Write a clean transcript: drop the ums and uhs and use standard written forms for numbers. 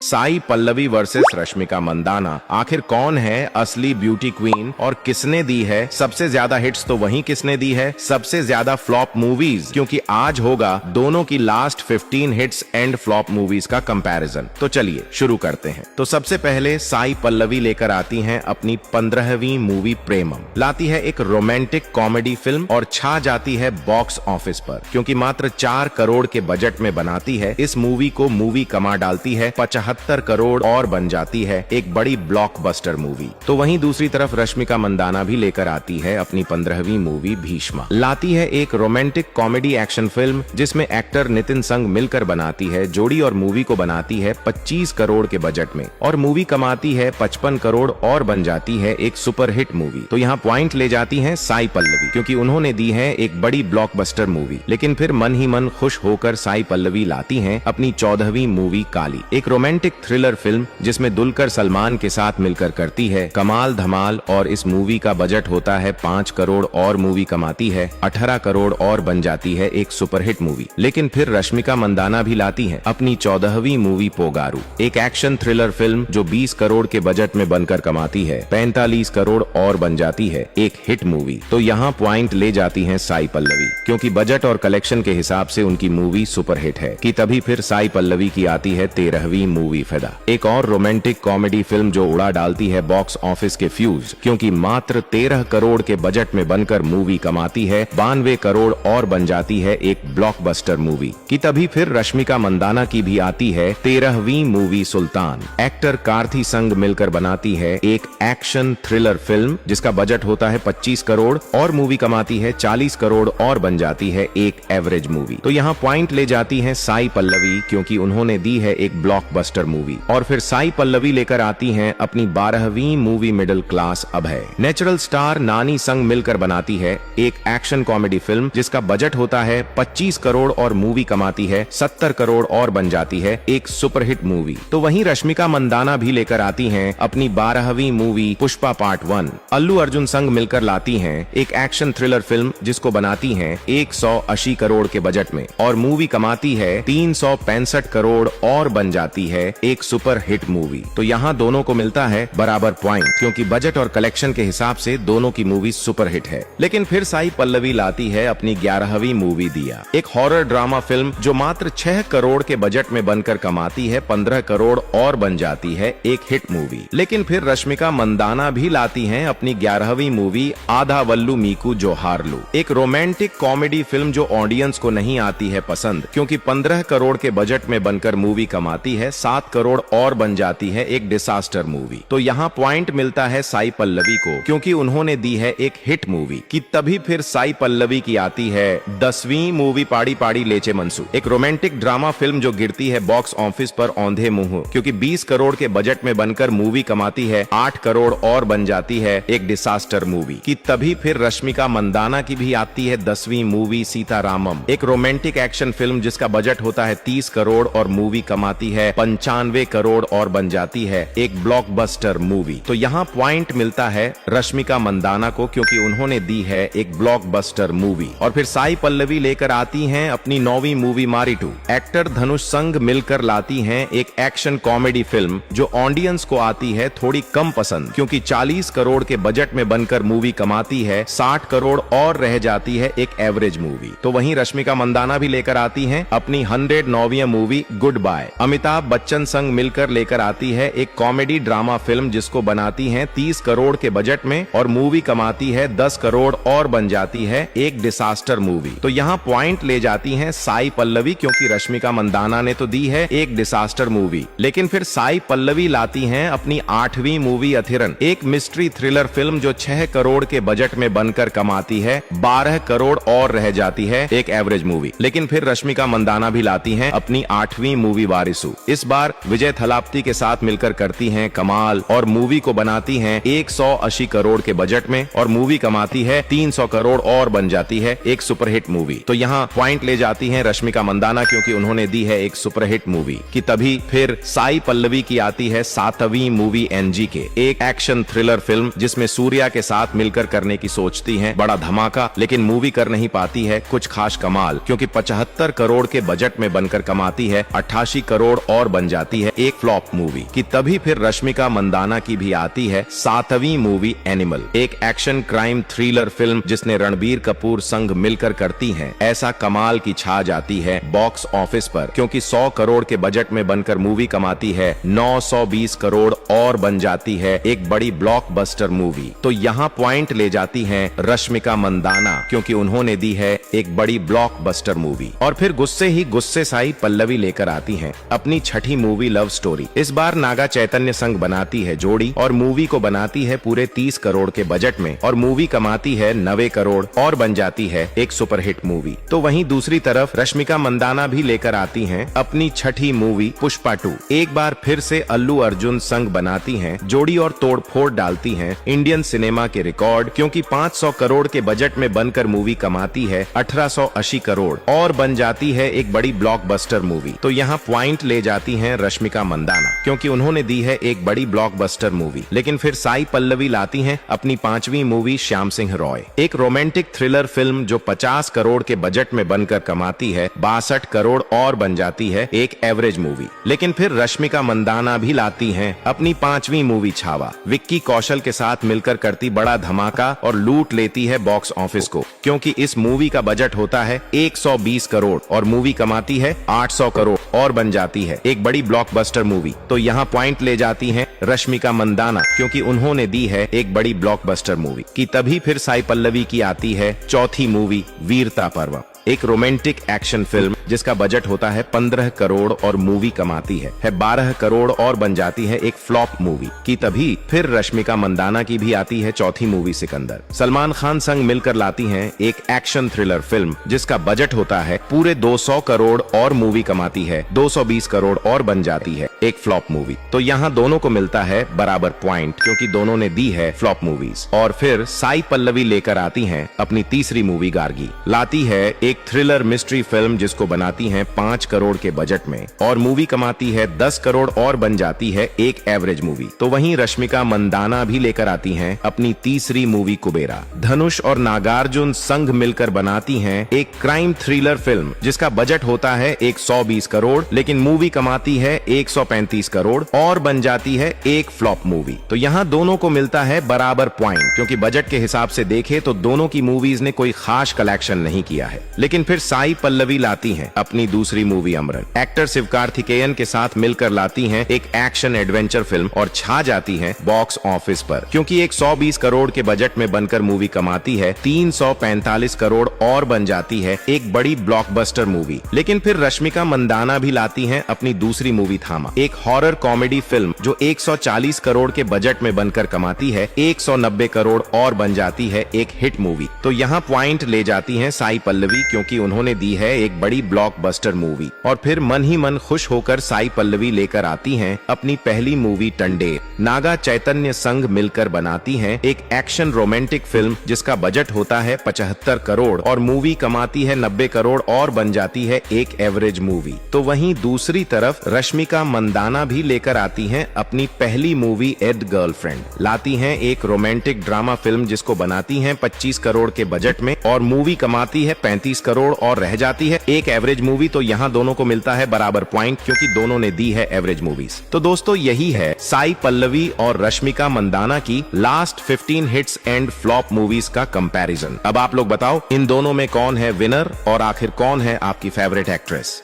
Sai Pallavi versus Rashmika Mandanna. आखिर कौन है असली ब्यूटी क्वीन और किसने दी है सबसे ज्यादा हिट्स, तो वहीं किसने दी है सबसे ज्यादा फ्लॉप मूवीज, क्योंकि आज होगा दोनों की last 15 hits and flop movies का कंपैरिजन। तो चलिए शुरू करते हैं। तो सबसे पहले साई पल्लवी लेकर आती हैं अपनी 15वीं मूवी प्रेमम। लाती है एक रोमांटिक कॉमेडी फिल्म और छा जाती है बॉक्स ऑफिस पर, क्योंकि मात्र 4 करोड़ के बजट में बनाती है इस मूवी को मूवी कमा डालती है 75 करोड़ और बन जाती है एक बड़ी ब्लॉकबस्टर मूवी। तो वहीं दूसरी तरफ रश्मिका मंदाना भी लेकर आती है अपनी 15वीं मूवी भीष्मा। लाती है एक रोमांटिक कॉमेडी एक्शन फिल्म जिसमें एक्टर नितिन संग मिलकर बनाती है जोड़ी और मूवी को बनाती है 25 करोड़ के बजट में और मूवी कमाती है 55 करोड़ और बन जाती है एक सुपरहिट मूवी। तो यहाँ पॉइंट ले जाती है साई पल्लवी, क्योंकि उन्होंने दी है एक बड़ी ब्लॉकबस्टर मूवी। लेकिन फिर मन ही मन खुश होकर साई पल्लवी लाती हैं अपनी 14वीं मूवी काली, एक रोमांटिक थ्रिलर फिल्म जिसमें दुलकर सलमान के साथ मिलकर करती है कमाल धमाल और इस मूवी का बजट होता है 5 करोड़ और मूवी कमाती है 18 करोड़ और बन जाती है एक सुपरहिट मूवी। लेकिन फिर रश्मिका मंदाना भी लाती है अपनी 14वीं मूवी पोगारू, एक एक्शन थ्रिलर फिल्म जो 20 करोड़ के बजट में बनकर कमाती है 45 करोड़ और बन जाती है एक हिट मूवी। तो यहाँ पॉइंट ले जाती है साई पल्लवी, क्योंकि बजट और कलेक्शन के हिसाब से उनकी मूवी सुपरहिट है। कि तभी फिर साई पल्लवी की आती है 13वीं मूवी फिदा, एक और रोमांटिक कॉमेडी फिल्म जो उड़ा डालती है बॉक्स ऑफिस के फ्यूज, क्योंकि मात्र 13 करोड़ के बजट में बनकर मूवी कमाती है 92 करोड़ और बन जाती है एक ब्लॉकबस्टर मूवी। कि तभी फिर रश्मिका मंदाना की भी आती है 13वीं मूवी सुल्तान। एक्टर कार्थी संग मिलकर बनाती है एक एक्शन थ्रिलर फिल्म जिसका बजट होता है 25 करोड़ और मूवी कमाती है 40 करोड़ और बन जाती है एक एवरेज मूवी। तो यहाँ पॉइंट ले जाती है साई पल्लवी, क्योंकि उन्होंने दी है एक ब्लॉकबस्टर मूवी। और फिर साई पल्लवी लेकर आती हैं अपनी 12वीं मूवी मिडिल क्लास अभय। नेचुरल स्टार नानी संग मिलकर बनाती है एक एक्शन कॉमेडी फिल्म जिसका बजट होता है 25 करोड़ और मूवी कमाती है 70 करोड़ और बन जाती है एक सुपरहिट मूवी। तो वहीं रश्मिका मंदाना भी लेकर आती हैं अपनी 12वीं मूवी पुष्पा पार्ट 1। अल्लू अर्जुन संग मिलकर लाती हैं एक एक्शन थ्रिलर फिल्म जिसको बनाती हैं 180 करोड़ के बजट में और मूवी कमाती है 365 करोड़ और बन जाती है एक सुपर हिट मूवी। तो यहाँ दोनों को मिलता है बराबर पॉइंट, क्योंकि बजट और कलेक्शन के हिसाब से दोनों की मूवी सुपर हिट है। लेकिन फिर साई पल्लवी लाती है अपनी 11वीं मूवी दिया, एक हॉरर ड्रामा फिल्म जो मात्र 6 करोड़ के बजट में बनकर कमाती है 15 करोड़ और बन जाती है एक हिट मूवी। लेकिन फिर रश्मिका मंदाना भी लाती है अपनी 11वीं मूवी आधा वल्लू मीकू जो हारलू, एक रोमांटिक कॉमेडी फिल्म जो ऑडियंस को नहीं आती है पसंद, क्योंकि 15 करोड़ के बजट में बनकर मूवी कमाती है 7 करोड़ और बन जाती है एक डिसास्टर मूवी। तो यहाँ पॉइंट मिलता है साई पल्लवी को, क्योंकि उन्होंने दी है एक हिट मूवी। कि तभी फिर साई पल्लवी की आती है 10वीं मूवी पाड़ी पाड़ी लेचे मनसू, एक रोमांटिक ड्रामा फिल्म जो गिरती है बॉक्स ऑफिस पर औंधे मुंह, क्योंकि 20 करोड़ के बजट में बनकर मूवी कमाती है 8 करोड़ और बन जाती है एक डिसास्टर मूवी। कि तभी फिर रश्मिका मंदाना की भी आती है 10वीं मूवी सीतारामम, एक रोमांटिक एक्शन फिल्म जिसका बजट होता है 30 करोड़ और मूवी कमाती है 95 करोड़ और बन जाती है एक ब्लॉकबस्टर मूवी। तो यहाँ पॉइंट मिलता है रश्मिका मंदाना को, क्योंकि उन्होंने दी है एक ब्लॉकबस्टर मूवी। और फिर साई पल्लवी लेकर आती हैं अपनी 9वीं मूवी मारी 2। एक्टर धनुष संग मिलकर लाती हैं एक एक्शन कॉमेडी फिल्म जो ऑडियंस को आती है थोड़ी कम पसंद, क्योंकि 40 करोड़ के बजट में बनकर मूवी कमाती है 60 करोड़ और रह जाती है एक एवरेज मूवी। तो वहीं रश्मिका मंदाना भी लेकर आती हैं अपनी 109वीं movie Goodbye. Amitabh Bachchan संग मिलकर लेकर आती है एक कॉमेडी ड्रामा फिल्म जिसको बनाती हैं 30 करोड़ के बजट में और मूवी कमाती है 10 करोड़ और बन जाती है एक डिसास्टर मूवी। तो यहाँ पॉइंट ले जाती हैं साई पल्लवी, क्योंकि रश्मिका मंदाना ने तो दी है एक डिसास्टर मूवी। लेकिन फिर साई पल्लवी लाती हैं अपनी 8वीं मूवी अथिरन, एक मिस्ट्री थ्रिलर फिल्म जो 6 करोड़ के बजट में बनकर कमाती है 12 करोड़ और रह जाती है एक एवरेज मूवी। लेकिन फिर रश्मिका मंदाना भी लाती हैं अपनी 8वीं मूवी वारिसू। इस बार विजय थलापती के साथ मिलकर करती हैं कमाल और मूवी को बनाती हैं 180 करोड़ के बजट में और मूवी कमाती है 300 करोड़ और बन जाती है एक सुपरहिट मूवी। तो यहाँ पॉइंट ले जाती हैं रश्मिका मंदाना, क्योंकि उन्होंने दी है एक सुपरहिट मूवी। कि तभी फिर साई पल्लवी की आती है 7वीं मूवी एनजीके, एक एक्शन थ्रिलर फिल्म जिसमें सूर्या के साथ मिलकर करने की सोचती हैं बड़ा धमाका, लेकिन मूवी कर नहीं पाती है कुछ खास कमाल, क्योंकि 75 करोड़ के बजट में बनकर कमाती है 88 करोड़ और बन जाती है एक फ्लॉप मूवी कि तभी फिर रश्मिका मंदाना की भी आती है 7वीं मूवी एनिमल, एक एक्शन क्राइम थ्रिलर फिल्म जिसने रणबीर कपूर संग मिलकर करती है ऐसा कमाल की छा जाती है बॉक्स ऑफिस पर, क्योंकि 100 करोड़ के बजट में बनकर मूवी कमाती है 920 करोड़ और बन जाती है एक बड़ी ब्लॉकबस्टर मूवी। तो यहाँ पॉइंट ले जाती है रश्मिका मंदाना, क्योंकि उन्होंने दी है एक बड़ी ब्लॉकबस्टर मूवी। और फिर गुस्से ही गुस्से साई पल्लवी लेकर आती हैं अपनी छठी मूवी लव स्टोरी। इस बार नागा चैतन्य संग बनाती है जोड़ी और मूवी को बनाती है पूरे 30 करोड़ के बजट में और मूवी कमाती है 90 करोड़ और बन जाती है एक सुपरहिट मूवी। तो वहीं दूसरी तरफ रश्मिका मंदाना भी लेकर आती हैं अपनी छठी मूवी पुष्पा 2। एक बार फिर से अल्लू अर्जुन संग बनाती हैं जोड़ी और तोड़फोड़ डालती हैं इंडियन सिनेमा के रिकॉर्ड, क्योंकि 500 करोड़ के बजट में बनकर मूवी कमाती है 1880 करोड़ और बन जाती है एक बड़ी ब्लॉकबस्टर मूवी। तो यहाँ पॉइंट ले जाती हैं रश्मिका मंदाना, क्योंकि उन्होंने दी है एक बड़ी ब्लॉकबस्टर मूवी। लेकिन फिर साई पल्लवी लाती हैं अपनी 5वीं मूवी श्याम सिंह रॉय, एक रोमांटिक थ्रिलर फिल्म जो 50 करोड़ के बजट में बनकर कमाती है 62 करोड़ और बन जाती है एक एवरेज मूवी। लेकिन फिर रश्मिका मंदाना भी लाती हैं अपनी 5वीं मूवी छावा, विक्की कौशल के साथ मिलकर करती बड़ा धमाका और लूट लेती है बॉक्स ऑफिस को, क्योंकि इस मूवी का बजट होता है 120 करोड़ और मूवी कमाती है 800 करोड़ और बन जाती है एक बड़ी ब्लॉकबस्टर मूवी। तो यहाँ पॉइंट ले जाती हैं रश्मिका मंदाना, क्योंकि उन्होंने दी है एक बड़ी ब्लॉकबस्टर मूवी कि तभी फिर साई पल्लवी की आती है चौथी मूवी वीरता पर्व, एक रोमांटिक एक्शन फिल्म जिसका बजट होता है 15 करोड़ और मूवी कमाती है 12 करोड़ और बन जाती है एक फ्लॉप मूवी कि तभी फिर रश्मिका मंदाना की भी आती है चौथी मूवी सिकंदर। सलमान खान संग मिलकर लाती हैं एक एक्शन थ्रिलर फिल्म जिसका बजट होता है पूरे 200 करोड़ और मूवी कमाती है 220 करोड़ और बन जाती है एक फ्लॉप मूवी। तो यहाँ दोनों को मिलता है बराबर पॉइंट, क्योंकि दोनों ने दी है फ्लॉप मूवीज। और फिर साई पल्लवी लेकर आती हैं अपनी तीसरी मूवी गार्गी, लाती है एक थ्रिलर मिस्ट्री फिल्म जिसको बनाती हैं 5 करोड़ के बजट में और मूवी कमाती है 10 करोड़ और बन जाती है एक एवरेज मूवी। तो वहीं रश्मिका मंदाना भी लेकर आती हैं अपनी तीसरी मूवी कुबेरा, धनुष और नागार्जुन संग मिलकर बनाती हैं एक क्राइम थ्रिलर फिल्म जिसका बजट होता है 120 करोड़ लेकिन मूवी कमाती है 135 करोड़ और बन जाती है एक फ्लॉप मूवी। तो यहाँ दोनों को मिलता है बराबर पॉइंट, क्योंकि बजट के हिसाब से देखे तो दोनों की मूवीज ने कोई खास कलेक्शन नहीं किया है। लेकिन फिर साई पल्लवी लाती हैं अपनी दूसरी मूवी अमरन, एक्टर शिवकार्तिकेयन के साथ मिलकर लाती हैं एक एक्शन एडवेंचर फिल्म और छा जाती हैं बॉक्स ऑफिस पर, क्योंकि 120 करोड़ के बजट में बनकर मूवी कमाती है 345 करोड़ और बन जाती है एक बड़ी ब्लॉकबस्टर मूवी। लेकिन फिर रश्मिका मंदाना भी लाती हैं अपनी दूसरी मूवी थामा, एक हॉरर कॉमेडी फिल्म जो 140 करोड़ के बजट में बनकर कमाती है 190 करोड़ और बन जाती है एक हिट मूवी। तो यहाँ पॉइंट ले जाती हैं साई पल्लवी, क्योंकि उन्होंने दी है एक बड़ी ब्लॉकबस्टर मूवी। और फिर मन ही मन खुश होकर साई पल्लवी लेकर आती हैं अपनी पहली मूवी टंडेर, नागा चैतन्य संग मिलकर बनाती हैं एक एक्शन रोमांटिक फिल्म जिसका बजट होता है 75 करोड़ और मूवी कमाती है 90 करोड़ और बन जाती है एक एवरेज मूवी। तो वहीं दूसरी तरफ रश्मिका मंदाना भी लेकर आती हैं अपनी पहली मूवी एड गर्लफ्रेंड, लाती हैं एक रोमांटिक ड्रामा फिल्म जिसको बनाती हैं 25 करोड़ के बजट में और मूवी कमाती है 35 करोड़ और रह जाती है एक एवरेज मूवी। तो यहाँ दोनों को मिलता है बराबर पॉइंट, क्योंकि दोनों ने दी है एवरेज मूवीज। तो दोस्तों यही है साई पल्लवी और रश्मिका मंदाना की last 15 hits and flop movies का कंपैरिजन। अब आप लोग बताओ इन दोनों में कौन है विनर और आखिर कौन है आपकी फेवरेट एक्ट्रेस।